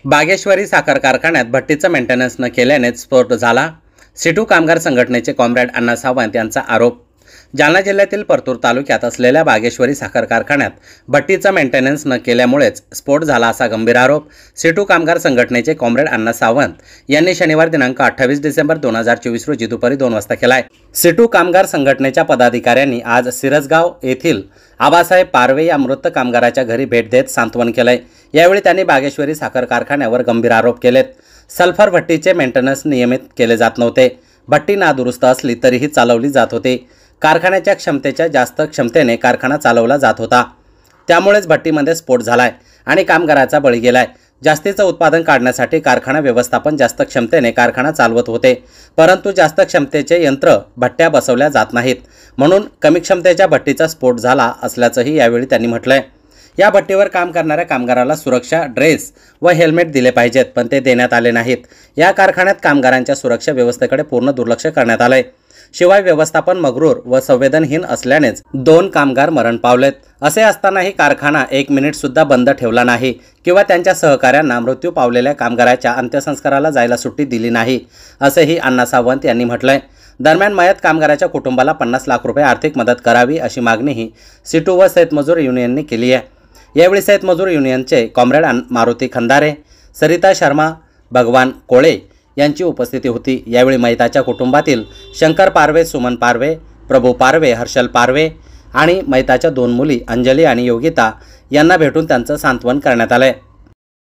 बागेश्वरी साखर कारखान्यात भट्टीचा मेंटेनन्स न केल्याने स्फोट झाला। सिटू कामगार संघटनेचे कॉम्रेड अण्णा सावंत यांचा आरोप। जालना जिल्ह्यातील परतूर तालुक्यात असलेल्या बागेश्वरी साखर कारखान्यात भट्टीचा मेंटेनन्स न केल्यामुळेच स्फोट झाला असा गंभीर आरोप सिटू कामगार संघटनेचे कॉम्रेड अण्णा सावंत यांनी शनिवार दिनांक 28 डिसेंबर 2024 रोजी दुपारी 2 वाजता केलाय। सिटू कामगार संघटनेच्या पदाधिकाऱ्यांनी आज सिरसगाव येथील आबासाहेब पारवे या मृत कामगाराच्या घरी भेट देत सांत्वन केलंय। यावेळी त्यांनी बागेश्वरी साखर कारखान्यावर गंभीर आरोप केलेत। सल्फर भट्टीचे मेंटेनन्स नियमित केले जात नव्हते। भट्टी नादुरुस्त असली तरीही चालवली जात होती। कारखान्याच्या क्षमतेच्या जास्त क्षमतेने कारखाना चालवला जात होता, त्यामुळेच भट्टीमध्ये स्फोट झालाय आणि कामगाराचा बळी गेलाय। जास्तीचं उत्पादन काढण्यासाठी कारखाना व्यवस्थापन जास्त क्षमतेने कारखाना चालवत होते, परंतु जास्त क्षमतेचे यंत्र भट्ट्या बसवल्या जात नाहीत, म्हणून कमी क्षमतेच्या भट्टीचा स्फोट झाला असल्याचंही यावेळी त्यांनी म्हटलंय। या भट्टीवर काम करणाऱ्या कामगाराला सुरक्षा ड्रेस व हेल्मेट दिले पाहिजेत, पण ते देण्यात आले नाहीत। या कारखान्यात कामगारांच्या सुरक्षा व्यवस्थेकडे पूर्ण दुर्लक्ष करण्यात आलंय। शिवाय व्यवस्थापन मग्रूर व संवेदनहीन असल्यानेच 2 कामगार मरण पावलेत। असे असतानाही कारखाना 1 मिनिट सुद्धा बंद ठेवला नाही किंवा त्यांच्या सहकाऱ्यांना मृत्यू पावलेल्या कामगाराच्या अंत्यसंस्काराला जायला सुट्टी दिली नाही, असेही अण्णा सावंत यांनी म्हटलंय। दरम्यान मयत कामगाराच्या कुटुंबाला 50 लाख रुपये आर्थिक मदत करावी अशी मागणीही सिटू व शेतमजूर युनियनने केली आहे। यावेळी शेतमजूर युनियनचे कॉम्रेड मारुती खंदारे, सरिता शर्मा, भगवान कोळे यांची उपस्थिती होती। यावेळी मयताच्या कुटुंबातील शंकर पारवे, सुमन पारवे, प्रभू पारवे, हर्षल पारवे आणि मयताच्या 2 मुली अंजली आणि योगिता यांना भेटून त्यांचं सांत्वन करण्यात आलंय।